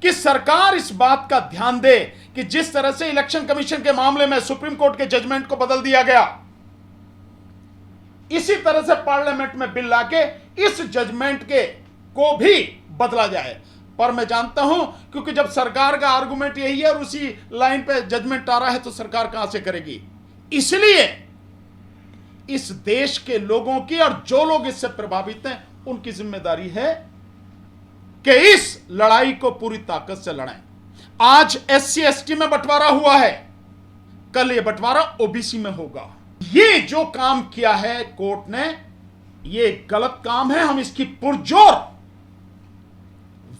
कि सरकार इस बात का ध्यान दे कि जिस तरह से इलेक्शन कमीशन के मामले में सुप्रीम कोर्ट के जजमेंट को बदल दिया गया, इसी तरह से पार्लियामेंट में बिल लाके इस जजमेंट के को भी बदला जाए। पर मैं जानता हूं, क्योंकि जब सरकार का आर्गुमेंट यही है और उसी लाइन पे जजमेंट आ रहा है, तो सरकार कहां से करेगी। इसलिए इस देश के लोगों की और जो लोग इससे प्रभावित हैं, उनकी जिम्मेदारी है कि इस लड़ाई को पूरी ताकत से लड़ें। आज SC ST में बंटवारा हुआ है, कल यह बंटवारा OBC में होगा। ये जो काम किया है कोर्ट ने, ये गलत काम है। हम इसकी पुरजोर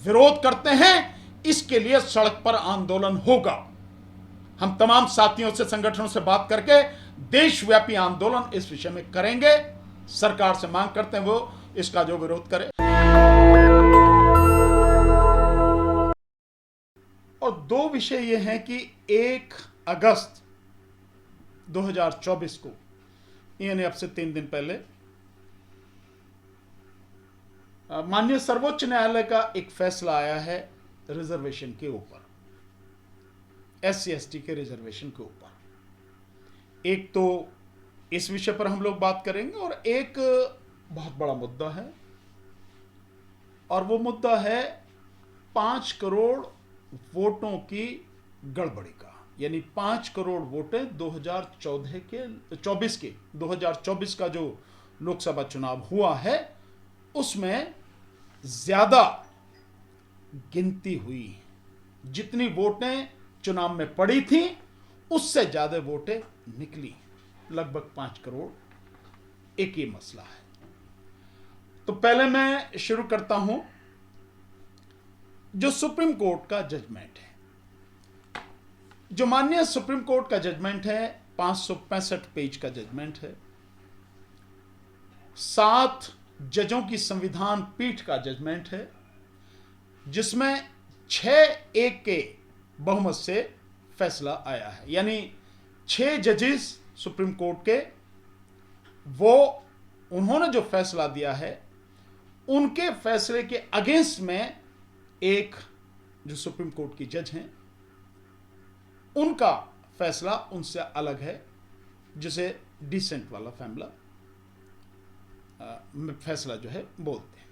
विरोध करते हैं। इसके लिए सड़क पर आंदोलन होगा। हम तमाम साथियों से, संगठनों से बात करके देशव्यापी आंदोलन इस विषय में करेंगे। सरकार से मांग करते हैं वो इसका जो विरोध करे। और दो विषय ये हैं कि 1 अगस्त 2024 को, यानी अब से 3 दिन पहले, माननीय सर्वोच्च न्यायालय का एक फैसला आया है रिजर्वेशन के ऊपर, SC ST के रिजर्वेशन के ऊपर। एक तो इस विषय पर हम लोग बात करेंगे, और एक बहुत बड़ा मुद्दा है, और वो मुद्दा है 5 करोड़ वोटों की गड़बड़ी का। यानी 5 करोड़ वोटें 2024 का जो लोकसभा चुनाव हुआ है, उसमें ज्यादा गिनती हुई। जितनी वोटें चुनाव में पड़ी थी, उससे ज्यादा वोटें निकली, लगभग 5 करोड़। एक ही मसला है। तो पहले मैं शुरू करता हूं, जो सुप्रीम कोर्ट का जजमेंट है, जो माननीय सुप्रीम कोर्ट का जजमेंट है, 565 पेज का जजमेंट है, 7 जजों की संविधान पीठ का जजमेंट है, जिसमें 6-1 के बहुमत से फैसला आया है। यानी 6 जजेस सुप्रीम कोर्ट के, वो उन्होंने जो फैसला दिया है, उनके फैसले के अगेंस्ट में एक जो सुप्रीम कोर्ट की जज हैं, उनका फैसला उनसे अलग है, जिसे डिसेंट वाला फैसला जो है बोलते हैं।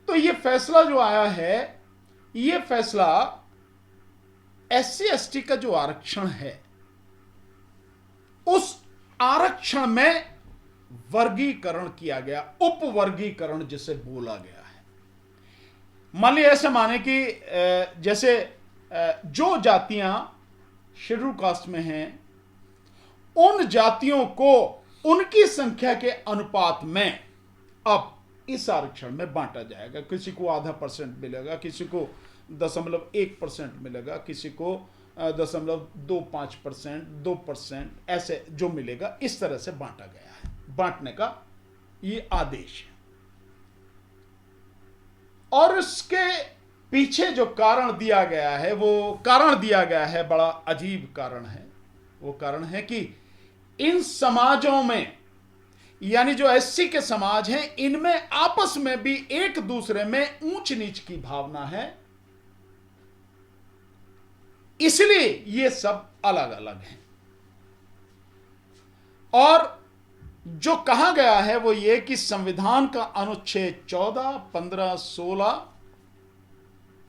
तो ये फैसला जो आया है, ये फैसला SC ST का जो आरक्षण है, उस आरक्षण में वर्गीकरण किया गया, उपवर्गीकरण जिसे बोला गया है। मान लीजिए ऐसे माने कि जैसे जो जातियां शेड्यूल कास्ट में हैं, उन जातियों को उनकी संख्या के अनुपात में अब इस आरक्षण में बांटा जाएगा। किसी को आधा % मिलेगा, किसी को 0.1% मिलेगा, किसी को 0.25%, 2%, ऐसे जो मिलेगा, इस तरह से बांटा गया है। बांटने का ये आदेश है। और इसके पीछे जो कारण दिया गया है, वो कारण दिया गया है, बड़ा अजीब कारण है। वो कारण है कि इन समाजों में, यानी जो SC के समाज हैं, इनमें आपस में भी एक दूसरे में ऊंच नीच की भावना है, इसलिए ये सब अलग अलग हैं। और जो कहा गया है वो ये कि संविधान का अनुच्छेद 14, 15, 16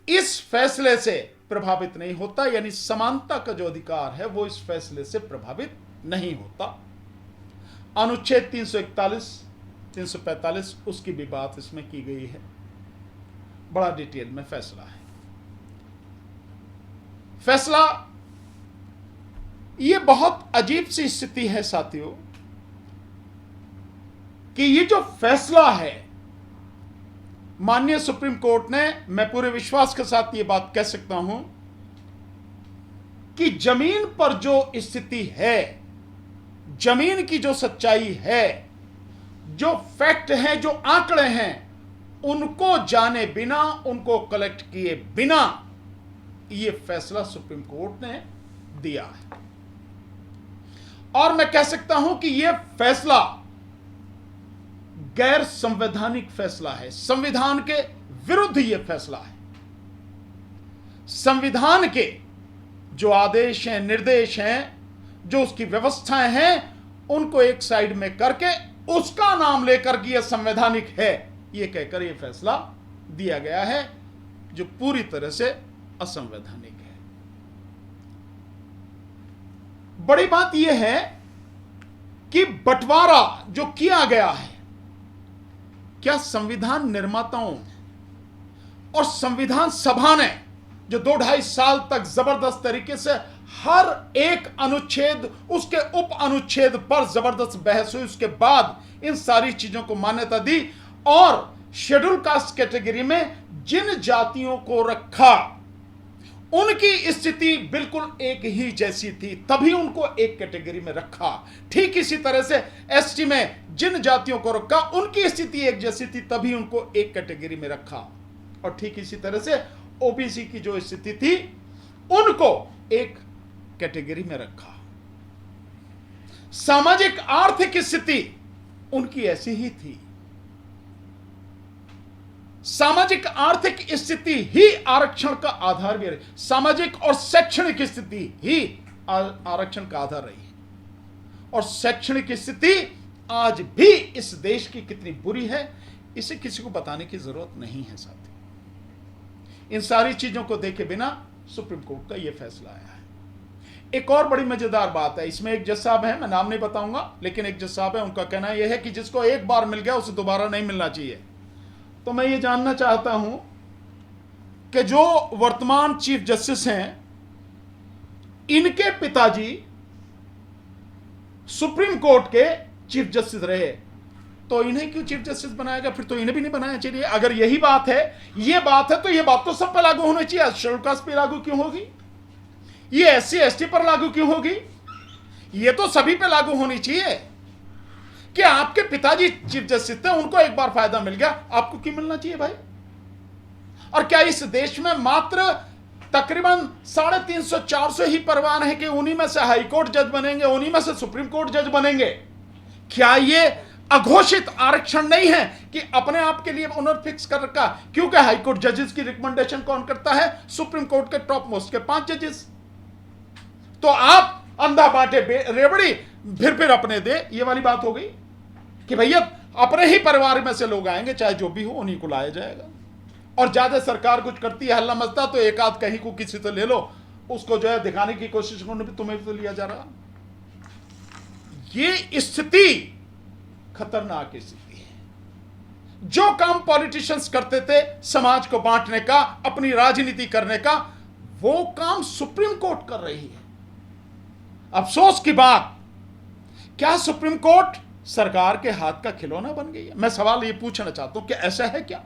इस फैसले से प्रभावित नहीं होता। यानी समानता का जो अधिकार है, वो इस फैसले से प्रभावित नहीं होता। अनुच्छेद 341, 345, उसकी भी बात इसमें की गई है। बड़ा डिटेल में फैसला है। फैसला, ये बहुत अजीब सी स्थिति है साथियों, कि ये जो फैसला है माननीय सुप्रीम कोर्ट ने, मैं पूरे विश्वास के साथ ये बात कह सकता हूं कि जमीन पर जो स्थिति है, जमीन की जो सच्चाई है, जो फैक्ट है, जो आंकड़े हैं, उनको जाने बिना, उनको कलेक्ट किए बिना ये फैसला सुप्रीम कोर्ट ने दिया है। और मैं कह सकता हूं कि यह फैसला गैर संवैधानिक फैसला है, संविधान के विरुद्ध यह फैसला है। संविधान के जो आदेश हैं, निर्देश हैं, जो उसकी व्यवस्थाएं हैं, उनको एक साइड में करके उसका नाम लेकर कि यह संवैधानिक है, यह कहकर यह फैसला दिया गया है, जो पूरी तरह से असंवैधानिक है। बड़ी बात यह है कि बंटवारा जो किया गया है, क्या संविधान निर्माताओं और संविधान सभा ने जो 2-2.5 साल तक जबरदस्त तरीके से हर एक अनुच्छेद, उसके उप अनुच्छेद पर जबरदस्त बहस हुई, उसके बाद इन सारी चीजों को मान्यता दी और शेड्यूल कास्ट कैटेगरी में जिन जातियों को रखा उनकी स्थिति बिल्कुल एक ही जैसी थी, तभी उनको एक कैटेगरी में रखा। ठीक इसी तरह से एसटी में जिन जातियों को रखा उनकी स्थिति एक जैसी थी, तभी उनको एक कैटेगरी में रखा। और ठीक इसी तरह से ओबीसी की जो स्थिति थी उनको एक कैटेगरी में रखा। सामाजिक आर्थिक स्थिति उनकी ऐसी ही थी। सामाजिक आर्थिक स्थिति ही आरक्षण का आधार भी रही, सामाजिक और शैक्षणिक स्थिति ही आरक्षण का आधार रही है। और शैक्षणिक स्थिति आज भी इस देश की कितनी बुरी है, इसे किसी को बताने की जरूरत नहीं है साथी। इन सारी चीजों को देखे बिना सुप्रीम कोर्ट का यह फैसला आया है। एक और बड़ी मजेदार बात है, इसमें एक जज साहब है, मैं नाम नहीं बताऊंगा, लेकिन एक जज साहब है, उनका कहना यह है कि जिसको एक बार मिल गया उसे दोबारा नहीं मिलना चाहिए। तो मैं ये जानना चाहता हूं कि जो वर्तमान चीफ जस्टिस हैं, इनके पिताजी सुप्रीम कोर्ट के चीफ जस्टिस रहे, तो इन्हें क्यों चीफ जस्टिस बनाया गया? फिर तो इन्हें भी नहीं बनाया चाहिए। अगर यही बात है, ये बात है, तो ये बात तो सब पे लागू होनी चाहिए। शेड्यूल कास्ट पे लागू क्यों होगी? ये एससी एसटी पर लागू क्यों होगी? ये तो सभी पे लागू होनी चाहिए। कि आपके पिताजी चीफ जस्टिस थे, उनको एक बार फायदा मिल गया, आपको क्यों मिलना चाहिए भाई? और क्या इस देश में मात्र तकरीबन 350-400 ही परवान है कि उन्हीं में से हाई कोर्ट जज बनेंगे, उन्हीं में से सुप्रीम कोर्ट जज बनेंगे? क्या ये अघोषित आरक्षण नहीं है कि अपने आप के लिए उन्होंने फिक्स कर रखा? क्योंकि हाई कोर्ट जजेस की रिकमेंडेशन कौन करता है? सुप्रीम कोर्ट के टॉप मोस्ट के 5 जजेस। तो आप अंधा बांटे रेवड़ी फिर अपने दे, ये वाली बात हो गई कि भैया अपने ही परिवार में से लोग आएंगे, चाहे जो भी हो उन्हीं को लाया जाएगा। और ज्यादा सरकार कुछ करती है हल्ला मचता, तो एक आध कहीं को किसी तो ले लो, उसको जो है दिखाने की कोशिश करो, तुम्हें भी तो लिया जा रहा। ये स्थिति खतरनाक स्थिति है। जो काम पॉलिटिशियंस करते थे समाज को बांटने का, अपनी राजनीति करने का, वो काम सुप्रीम कोर्ट कर रही है। अफसोस की बात, क्या सुप्रीम कोर्ट सरकार के हाथ का खिलौना बन गई है? मैं सवाल ये पूछना चाहता हूं कि ऐसा है क्या?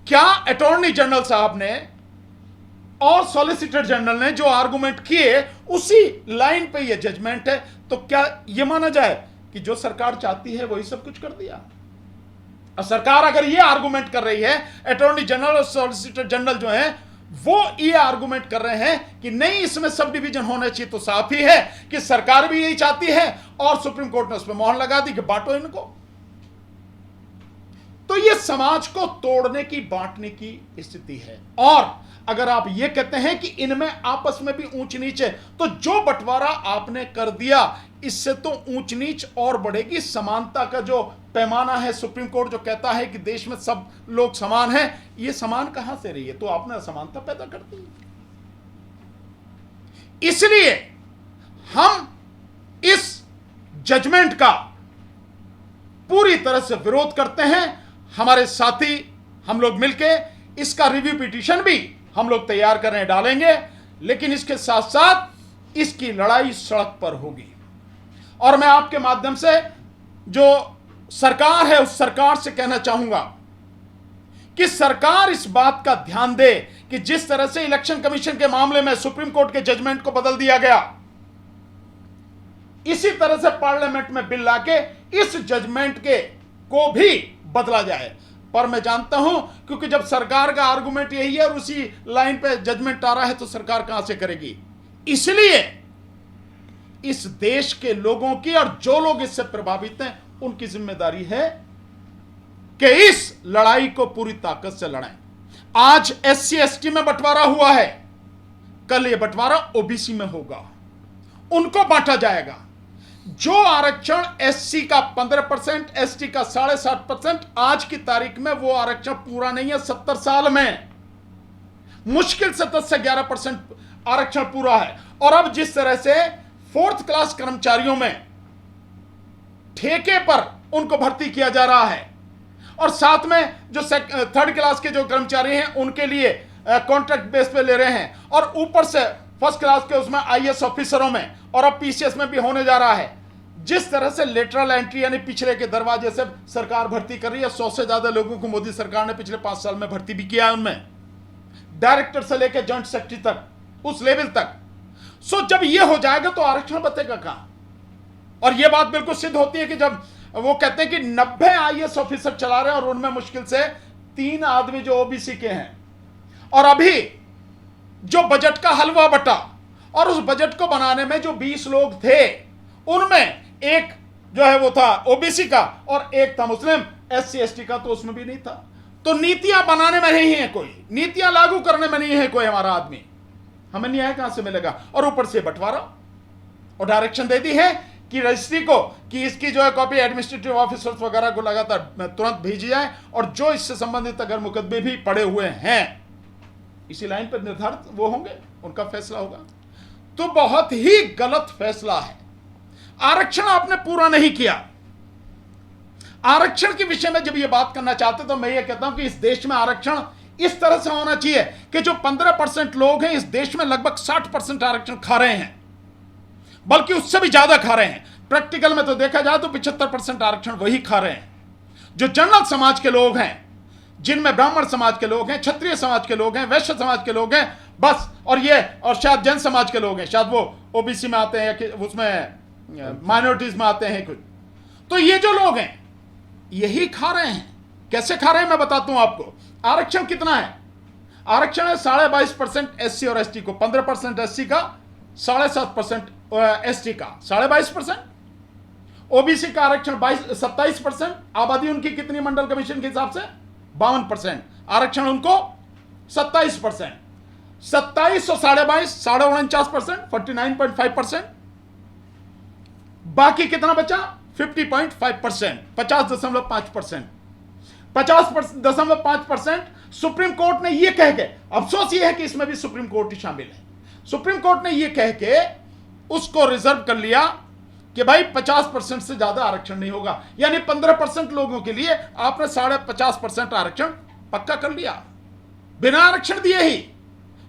क्या अटॉर्नी जनरल साहब ने और सॉलिसिटर जनरल ने जो आर्गुमेंट किए उसी लाइन पे ये जजमेंट है? तो क्या यह माना जाए कि जो सरकार चाहती है वही सब कुछ कर दिया? और सरकार अगर ये आर्गुमेंट कर रही है, अटॉर्नी जनरल और सॉलिसिटर जनरल जो है वो ये आर्गुमेंट कर रहे हैं कि नहीं, इसमें सब डिवीजन होना चाहिए, तो साफ ही है कि सरकार भी यही चाहती है और सुप्रीम कोर्ट ने उस पर मोहर लगा दी कि बांटो इनको। तो ये समाज को तोड़ने की, बांटने की स्थिति है। और अगर आप ये कहते हैं कि इनमें आपस में भी ऊंच नीच है, तो जो बंटवारा आपने कर दिया, इससे तो ऊंच नीच और बढ़ेगी। समानता का जो पैमाना है, सुप्रीम कोर्ट जो कहता है कि देश में सब लोग समान हैं, ये समान कहां से रही है? तो आपने असमानता पैदा कर दी। इसलिए हम इस जजमेंट का पूरी तरह से विरोध करते हैं। हमारे साथी हम लोग मिलके इसका रिव्यू पिटीशन भी हम लोग तैयार करने डालेंगे, लेकिन इसके साथ साथ इसकी लड़ाई सड़क पर होगी। और मैं आपके माध्यम से जो सरकार है उस सरकार से कहना चाहूंगा कि सरकार इस बात का ध्यान दे कि जिस तरह से इलेक्शन कमीशन के मामले में सुप्रीम कोर्ट के जजमेंट को बदल दिया गया, इसी तरह से पार्लियामेंट में बिल लाके इस जजमेंट के को भी बदला जाए। पर मैं जानता हूं, क्योंकि जब सरकार का आर्गुमेंट यही है और उसी लाइन पे जजमेंट आ रहा है, तो सरकार कहां से करेगी? इसलिए इस देश के लोगों की और जो लोग इससे प्रभावित हैं, उनकी जिम्मेदारी है कि इस लड़ाई को पूरी ताकत से लड़ें। आज SC ST में बंटवारा हुआ है, कल ये बंटवारा OBC में होगा, उनको बांटा जाएगा। जो आरक्षण SC का 15%, ST का 7.5%, आज की तारीख में वो आरक्षण पूरा नहीं है। 70 साल में मुश्किल से 10 से 11% आरक्षण पूरा है। और अब जिस तरह से 4th क्लास कर्मचारियों में ठेके पर उनको भर्ती किया जा रहा है, और साथ में जो 3rd क्लास के जो कर्मचारी हैं उनके लिए कॉन्ट्रैक्ट बेस पे ले रहे हैं, और ऊपर से 1st क्लास के उसमें IAS ऑफिसरों में और अब PCS में भी होने जा रहा है। जिस तरह से लेटरल एंट्री यानी पिछले के दरवाजे से सरकार भर्ती कर रही है, 100 से ज्यादा लोगों को मोदी सरकार ने पिछले 5 साल में भर्ती भी किया है, उनमें डायरेक्टर से लेकर जॉइंट सेक्रेटरी तक, उस लेवल तक। सो जब यह हो जाएगा तो आरक्षण बचेगा कहां? और यह बात बिल्कुल सिद्ध होती है कि जब वो कहते हैं कि 90 IAS ऑफिसर चला रहे हैं और उनमें मुश्किल से 3 आदमी जो OBC के हैं, और अभी जो बजट का हलवा बटा और उस बजट को बनाने में जो 20 लोग थे, उनमें एक जो है वो था OBC का और एक था मुस्लिम SC ST का, तो उसमें भी नहीं था। तो नीतियां बनाने में नहीं है कोई, नीतियां लागू करने में नहीं है कोई हमारा आदमी, हमें न्याय कहां से मिलेगा? और ऊपर से बंटवारा और डायरेक्शन दे दी है कि रजिस्ट्री को कि इसकी जो है कॉपी एडमिनिस्ट्रेटिव ऑफिसर्स वगैरह को लगातार तुरंत भेजी जाए, और जो इससे संबंधित अगर मुकदमे भी पड़े हुए हैं इसी लाइन पर निर्धारित वो होंगे, उनका फैसला होगा। तो बहुत ही गलत फैसला है। आरक्षण आपने पूरा नहीं किया। आरक्षण के विषय में जब ये बात करना चाहते तो मैं ये कहता हूं कि इस देश में आरक्षण इस तरह से होना चाहिए कि जो 15% लोग हैं इस देश में लगभग 60% आरक्षण खा रहे हैं, बल्कि उससे भी ज्यादा खा रहे हैं। प्रैक्टिकल में तो देखा जाए तो 75% आरक्षण वही खा रहे हैं जो जनरल समाज के लोग हैं, जिनमें ब्राह्मण समाज के लोग हैं, क्षत्रिय समाज के लोग हैं, वैश्य समाज के लोग हैं, बस। और शायद जैन समाज के लोग हैं, शायद वो OBC में आते हैं या उसमें माइनॉरिटीज में आते हैं कुछ। तो ये जो लोग हैं यही खा रहे हैं। कैसे खा रहे हैं मैं बताता हूं आपको। आरक्षण कितना है? आरक्षण है 22.5% SC और ST को, 15% SC का, 7.5% ST का, 22.5%। OBC का आरक्षण 27%। आबादी उनकी कितनी मंडल कमीशन के हिसाब से? 52%। आरक्षण उनको 27%। 27 और 22.5, 49%, 49.5%। बाकी कितना बचा? 50.5%, 50.5%। 50.5% सुप्रीम कोर्ट ने यह कह के, अफसोस यह है कि इसमें भी सुप्रीम कोर्ट ही शामिल है, सुप्रीम कोर्ट ने यह कह के उसको रिजर्व कर लिया कि भाई 50% से ज्यादा आरक्षण नहीं होगा। यानी 15% लोगों के लिए आपने 50.5% आरक्षण पक्का कर लिया बिना आरक्षण दिए ही।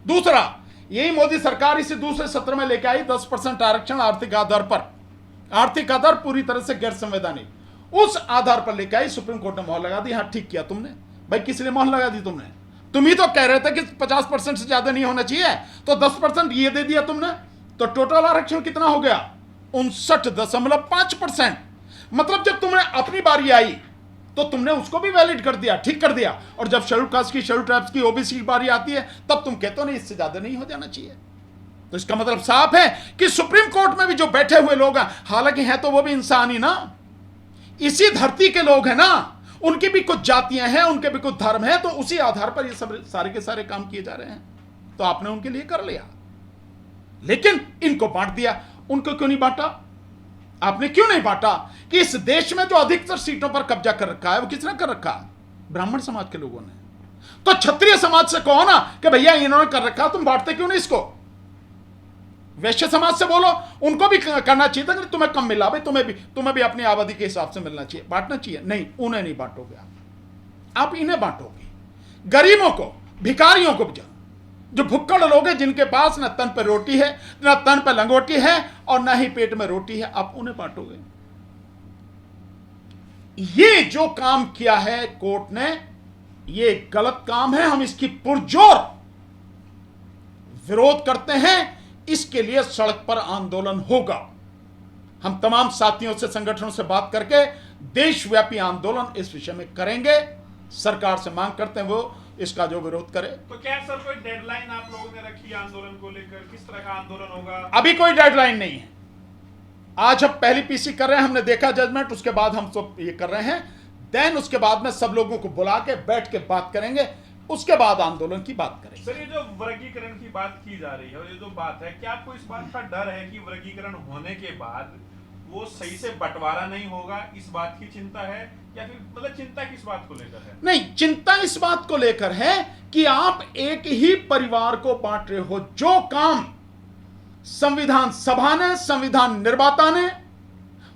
दूसरा, यही मोदी सरकार इसे दूसरे सत्र में लेके आई 10% आरक्षण आर्थिक आधार पर। आर्थिक आधार पूरी तरह से गैर संवैधानिक, उस आधार पर लेके आई। सुप्रीम कोर्ट ने मोहर लगा दी। हाँ, ठीक किया तुमने भाई। किस लिए मोहर लगा दी तुमने? तुम ही तो कह रहे थे कि 50% से ज्यादा नहीं होना चाहिए, तो 10% ये दे दिया तुमने। तो टोटल आरक्षण कितना हो गया? 59.5%। मतलब जब तुमने अपनी बारी आई तो तुमने उसको भी वैलिड कर दिया, ठीक कर दिया। और जब शेड्यूल कास्ट की, शेड्यूल ट्राइब्स की, OBC की बारी आती है तब तुम कहते हो नहीं, इससे ज्यादा नहीं हो जाना चाहिए। तो इसका मतलब साफ है कि सुप्रीम कोर्ट में भी जो बैठे हुए लोग हैं, हालांकि हैं तो वो भी इंसान ही ना, इसी धरती के लोग हैं ना, उनकी भी कुछ जातियां हैं, उनके भी कुछ धर्म है, तो उसी आधार पर ये सब सारे के सारे काम किए जा रहे हैं। तो आपने उनके लिए कर लिया, लेकिन इनको बांट दिया। उनको क्यों नहीं बांटा? आपने क्यों नहीं बांटा कि इस देश में जो अधिकतर सीटों पर कब्जा कर रखा है वो किसने कर रखा? ब्राह्मण समाज के लोगों ने। तो क्षत्रिय समाज से कहो ना कि भैया इन्होंने कर रखा, तुम बांटते क्यों नहीं इसको? वैश्य समाज से बोलो, उनको भी करना चाहिए था कि तुम्हें कम मिला भाई, तुम्हें भी अपनी आबादी के हिसाब से मिलना चाहिए, बांटना चाहिए। नहीं, उन्हें नहीं बांटोगे आप इन्हें बांटोगे। गरीबों को, भिखारियों को, जो भुक्कड़ लोग हैं, जिनके पास न तन पे रोटी है, न तन पे लंगोटी है और न ही पेट में रोटी है, आप उन्हें बांटोगे। ये जो काम किया है कोर्ट ने, ये गलत काम है। हम इसकी पुरजोर विरोध करते हैं। इसके लिए सड़क पर आंदोलन होगा। हम तमाम साथियों से, संगठनों से बात करके देशव्यापी आंदोलन इस विषय में करेंगे। सरकार से मांग करते हैं वो इसका जो विरोध करे। तो क्या सर कोई डेडलाइन आप लोगों ने रखी है आंदोलन को लेकर? किस तरह का आंदोलन होगा? अभी कोई डेडलाइन नहीं है। आज हम पहली PC कर रहे हैं, हमने देखा जजमेंट, उसके बाद हम सब ये कर रहे हैं। देन उसके बाद में सब लोगों को बुला के बैठ के बात करेंगे। उसके बाद आंदोलन की बात करेंगे। सर, ये जो वर्गीकरण की बात की जा रही है और ये जो बात है, क्या आपको इस बात का डर है कि वर्गीकरण होने के बाद वो सही से बंटवारा नहीं होगा, इस बात की चिंता है, या फिर मतलब चिंता किस बात को लेकर है? नहीं, चिंता इस बात को लेकर है कि आप एक ही परिवार को बांट रहे हो। जो काम संविधान सभा ने, संविधान निर्माता ने,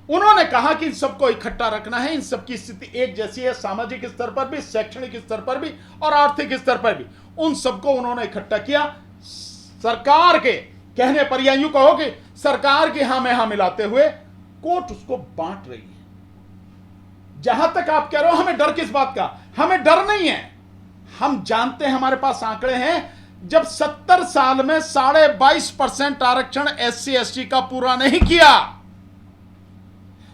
उन्होंने कहा कि इन सबको इकट्ठा रखना है, इन सबकी स्थिति एक जैसी है, सामाजिक स्तर पर भी, शैक्षणिक स्तर पर भी और आर्थिक स्तर पर भी, उन सबको उन्होंने इकट्ठा किया। सरकार के कहने पर या यूं कहो कि सरकार की हां में हां मिलाते हुए कोर्ट उसको बांट रही है। जहां तक आप कह रहे हो हमें डर किस बात का, हमें डर नहीं है। हम जानते हैं, हमारे पास आंकड़े हैं, जब 70 साल में 22.5% आरक्षण SC ST का पूरा नहीं किया,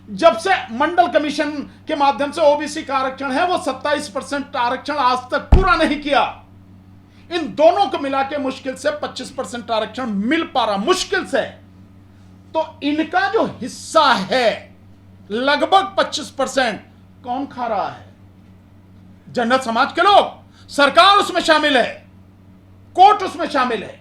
जब से मंडल कमीशन के माध्यम से OBC का आरक्षण है, वो 27% आरक्षण आज तक पूरा नहीं किया। इन दोनों को मिला के मुश्किल से 25% आरक्षण मिल पा रहा, मुश्किल से। तो इनका जो हिस्सा है लगभग 25%, कौन खा रहा है? जनरल समाज के लोग। सरकार उसमें शामिल है, कोर्ट उसमें शामिल है।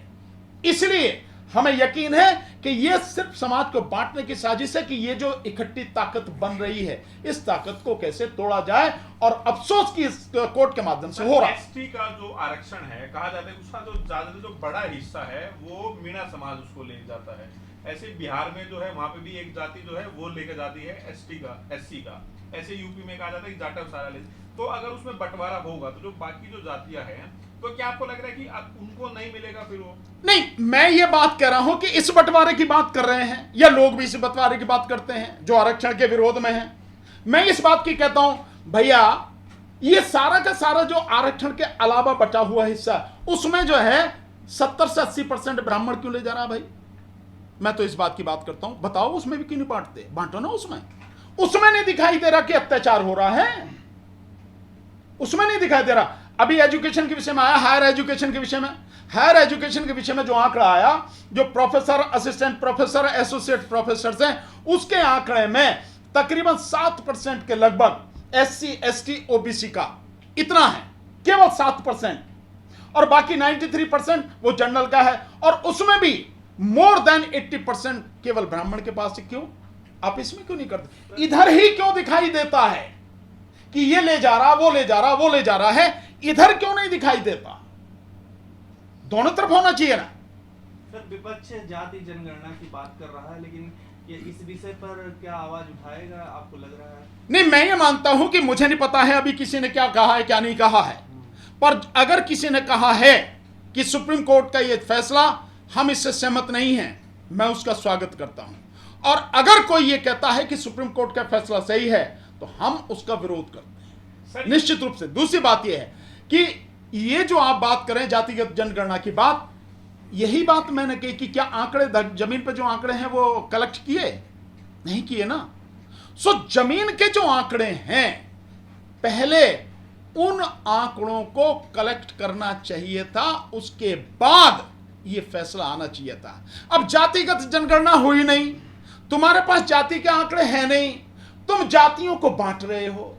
इसलिए हमें यकीन है कि यह सिर्फ समाज को बांटने की साजिश है कि यह जो इकट्ठी ताकत बन रही है, इस ताकत को कैसे तोड़ा जाए, और अफसोस की इस कोर्ट के माध्यम से हो रहा है। ST का जो आरक्षण है, कहा जाता है उसका जो ज्यादा जो बड़ा हिस्सा है वो मीणा समाज उसको ले जाता है। ऐसे बिहार में जो है वहां पे भी एक जाति जो है वो लेकर जाती है ST का, SC का। ऐसे यूपी में कहा जाता है कि जाटव सारा ले। तो अगर उसमें बंटवारा होगा तो जो बाकी जो जातियां हैं, तो क्या आपको लग रहा है कि अब उनको नहीं मिलेगा फिर वो? नहीं, मैं ये बात कह रहा हूं कि इस बंटवारे की बात कर रहे हैं, या लोग भी इस बंटवारे की बात करते हैं जो आरक्षण के विरोध में है। मैं इस बात की कहता हूं, भैया ये सारा का सारा जो आरक्षण के अलावा बचा हुआ हिस्सा, उसमें जो है 70 से 80% ब्राह्मण क्यों ले जा रहा भाई? मैं तो इस बात की बात करता हूं, बताओ उसमें भी क्यों नहीं बांटते? बांटो ना उसमें नहीं दिखाई दे रहा कि अत्याचार हो रहा है, उसमें नहीं दिखाई दे रहा। अभी एजुकेशन के विषय में आया, हायर एजुकेशन के विषय में, हायर एजुकेशन के विषय में जो आंकड़ा आया, जो professor, assistant professor, associate professor हैं, उसके आंकड़े में तकरीबन 7% के लगभग SC ST OBC का इतना है, केवल 7%, और बाकी 93% वो जनरल का है, और उसमें भी मोर देन 80% केवल ब्राह्मण के पास है। क्यों? आप इसमें क्यों नहीं करते? इधर ही क्यों दिखाई देता है कि ये ले जा रहा, वो ले जा रहा, वो ले जा रहा है? इधर क्यों नहीं दिखाई देता? दोनों तरफ होना चाहिए ना। सर, विपक्ष जाति जनगणना की बात कर रहा है, लेकिन ये इस विषय पर क्या आवाज उठाएगा, आपको लग रहा है? नहीं, मैं ये मानता हूं कि मुझे नहीं पता है अभी किसी ने क्या कहा है, क्या नहीं कहा है, पर अगर किसी ने कहा है कि सुप्रीम कोर्ट का ये फैसला हम इससे सहमत नहीं हैं, मैं उसका स्वागत करता हूं। और अगर कोई ये कहता है कि सुप्रीम कोर्ट का फैसला सही है, तो हम उसका विरोध करते हैं, निश्चित रूप से। दूसरी बात यह है कि ये जो आप बात करें जातिगत जनगणना की बात, यही बात मैंने कही कि क्या आंकड़े जमीन पर जो आंकड़े हैं वो कलेक्ट किए? नहीं किए ना। सो जमीन के जो आंकड़े हैं, पहले उन आंकड़ों को कलेक्ट करना चाहिए था, उसके बाद ये फैसला आना चाहिए था। अब जातिगत जनगणना हुई नहीं, तुम्हारे पास जाति के आंकड़े हैं नहीं, तुम जातियों को बांट रहे हो।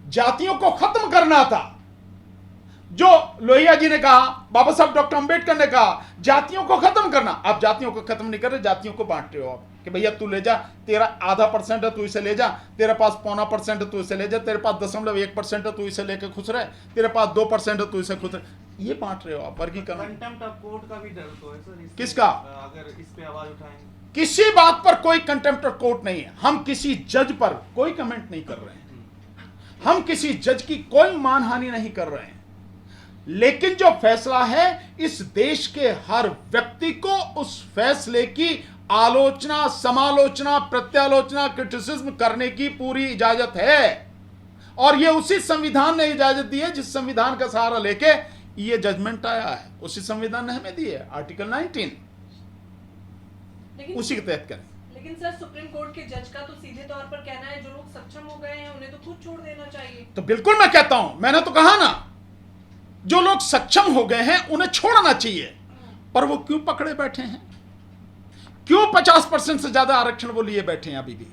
जातियों को खत्म करना था, जो लोहिया जी ने कहा, बाबा साहब डॉक्टर अंबेडकर ने कहा, जातियों को खत्म करना। आप जातियों को खत्म नहीं कर रहे, जातियों को बांट रहे हो आप कि भैया तू ले जा, तेरा 0.5% है तू इसे ले जा, तेरे पास 0.25% है तू इसे ले जा, तेरे पास 0.1% है तू इसे लेकर खुश रहे, तेरे पास 2% है तू इसे खुश रहे। ये बांट रहे हो आप, वर्गीकरण। कंटेम्प्ट ऑफ कोर्ट का भी डर तो है सर, किसका? अगर इस पे आवाज उठाएंगे। किसी बात पर कोई कंटेम्प्ट ऑफ कोर्ट नहीं है। हम किसी जज पर कोई कमेंट नहीं कर रहे हैं, हम किसी जज की कोई मानहानि नहीं कर रहे हैं, लेकिन जो फैसला है, इस देश के हर व्यक्ति को उस फैसले की आलोचना, समालोचना, प्रत्यालोचना, क्रिटिसिज्म करने की पूरी इजाजत है। और यह उसी संविधान ने इजाजत दी है जिस संविधान का सहारा लेके ये जजमेंट आया है, उसी संविधान ने हमें दी है, आर्टिकल 19, उसी के तहत करें। लेकिन सर, सुप्रीम कोर्ट के जज का तो सीधे तौर पर कहना है जो लोग सक्षम हो गए हैं उन्हें तो खुद छोड़ देना चाहिए। तो बिल्कुल मैं कहता हूं, मैंने तो कहा ना, जो लोग सक्षम हो गए हैं उन्हें छोड़ना चाहिए, पर वो क्यों पकड़े बैठे हैं? क्यों 50% से ज्यादा आरक्षण वो लिए बैठे हैं अभी भी?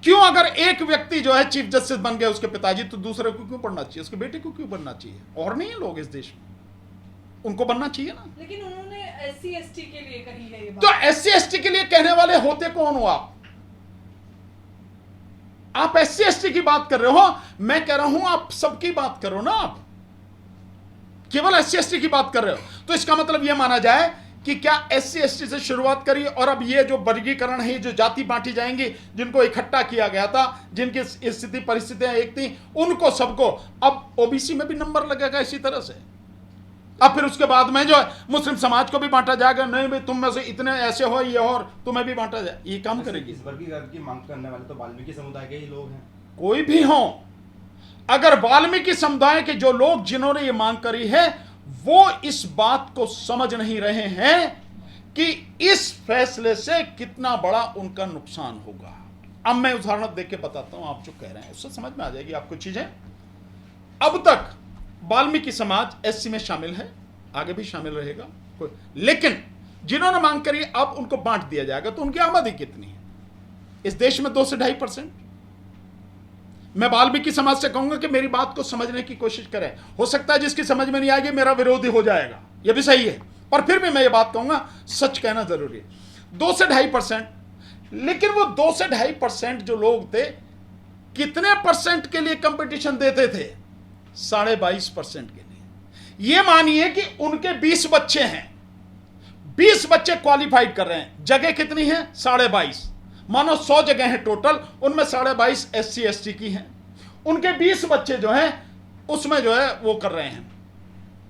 क्यों अगर एक व्यक्ति जो है चीफ जस्टिस बन गया उसके पिताजी, तो दूसरे को क्यों बनना चाहिए, उसके बेटे को क्यों बनना चाहिए? और नहीं है लोग इस देश में, उनको बनना चाहिए ना। लेकिन उन्होंने SC ST के लिए कही है ये बात। तो SC ST के लिए कहने वाले होते कौन हो आप SC ST की बात कर रहे हो, मैं कह रहा हूं आप सबकी बात करो ना, आप केवल SC ST की बात कर रहे हो। तो इसका मतलब यह माना जाए कि क्या SC ST से शुरुआत करी और अब ये जो वर्गीकरण है, जो जाति बांटी जाएंगी, जिनको इकट्ठा किया गया था, जिनकी स्थिति परिस्थितियां एक थी, उनको सबको अब OBC में भी नंबर लगेगा इसी तरह से। अब फिर उसके बाद में जो है मुस्लिम समाज को भी बांटा जाएगा, नहीं भाई तुम में से इतने ऐसे हो ये और तुम्हें भी बांटा जाए, ये काम करेगी। इस वर्गीकरण की मांग करने वाले तो वाल्मीकि समुदाय के ही लोग हैं। कोई भी हो, अगर वाल्मीकि समुदाय के जो लोग जिन्होंने ये मांग करी है वो इस बात को समझ नहीं रहे हैं कि इस फैसले से कितना बड़ा उनका नुकसान होगा। अब मैं उदाहरण देख के बताता हूं, आप जो कह रहे हैं उससे समझ में आ जाएगी आपको चीजें। अब तक वाल्मीकि समाज SC में शामिल है, आगे भी शामिल रहेगा कोई, लेकिन जिन्होंने मांग करी अब उनको बांट दिया जाएगा, तो उनकी आबादी कितनी है इस देश में? 2 से 2.5%। मैं वाल्मीकि समाज से कहूंगा कि मेरी बात को समझने की कोशिश करें। हो सकता है जिसकी समझ में नहीं आएगी मेरा विरोधी हो जाएगा, यह भी सही है, पर फिर भी मैं ये बात कहूंगा, सच कहना जरूरी है। 2 से 2.5%, लेकिन वो 2 से 2.5% जो लोग थे, कितने % के लिए कंपटीशन देते थे? 22.5% के लिए। ये मानिए कि उनके 20 बच्चे हैं, 20 बच्चे क्वालिफाइड कर रहे हैं, जगह कितनी है? 22.5। मानो 100 जगह हैं टोटल, उनमें 22.5 SC ST की हैं। उनके 20 बच्चे जो हैं उसमें जो है वो कर रहे हैं,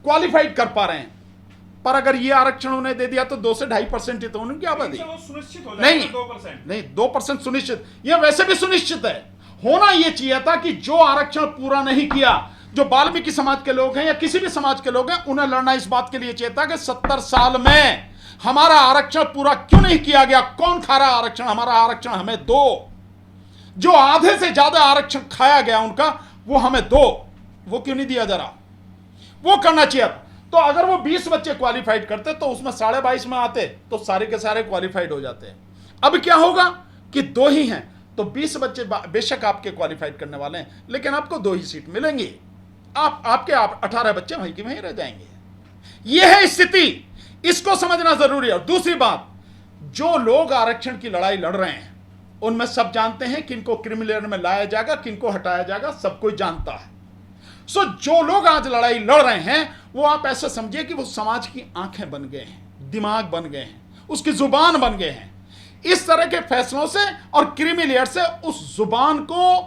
क्वालिफाइड कर पा रहे हैं। पर अगर ये आरक्षण उन्हें दे दिया तो 2 से 2.5% ही तो उनकी आबादी। सुनिश्चित हो नहीं, जाएगा 2%। नहीं 2% सुनिश्चित, यह वैसे भी सुनिश्चित है। होना यह चाहिए था कि जो आरक्षण पूरा नहीं किया, जो वाल्मीकि समाज के लोग हैं या किसी भी समाज के लोग हैं, उन्हें लड़ना इस बात के लिए चाहिए था कि 70 साल में हमारा आरक्षण पूरा क्यों नहीं किया गया? कौन खा रहा आरक्षण? हमारा आरक्षण हमें दो। जो आधे से ज्यादा आरक्षण खाया गया उनका, वो हमें दो। वो क्यों नहीं दिया जा रहा? वो करना चाहिए। तो अगर वो 20 बच्चे क्वालिफाइड करते तो उसमें 22.5 में आते तो सारे के सारे क्वालिफाइड हो जाते। अब क्या होगा कि 2 ही हैं, तो 20 बच्चे बेशक आपके क्वालिफाइड करने वाले हैं, लेकिन आपको 2 ही सीट मिलेंगी। आपके 18 बच्चे वहीं के वहीं रह जाएंगे। यह है स्थिति, इसको समझना जरूरी है। और दूसरी बात, जो लोग आरक्षण की लड़ाई लड़ रहे हैं उनमें सब जानते हैं किनको क्रिमिनल में लाया जाएगा, किनको हटाया जाएगा, सब कोई जानता है। सो जो लोग आज लड़ाई लड़ रहे हैं वो आप ऐसा समझिए कि वो समाज की आंखें बन गए हैं, दिमाग बन गए हैं, उसकी जुबान बन गए हैं। इस तरह के फैसलों से और क्रीमी से उस जुबान को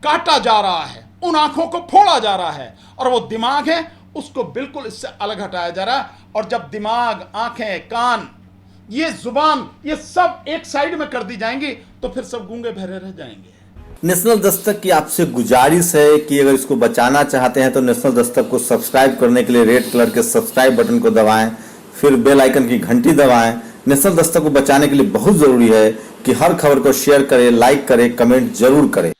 काटा जा रहा है, उन आंखों को फोड़ा जा रहा है, और वो दिमाग है उसको बिल्कुल इससे अलग हटाया जा रहा है। और जब दिमाग, आंखें, कान, ये जुबान, ये सब एक साइड में कर दी जाएंगी तो फिर सब गूंगे बहरे रह जाएंगे। नेशनल दस्तक की आपसे गुजारिश है कि अगर इसको बचाना चाहते हैं तो नेशनल दस्तक को सब्सक्राइब करने के लिए रेड कलर के सब्सक्राइब बटन को दबाएं, फिर बेल आइकन की घंटी दबाएं। नेशनल दस्तक को बचाने के लिए बहुत जरूरी है कि हर खबर को शेयर करें, लाइक करें, कमेंट जरूर करें।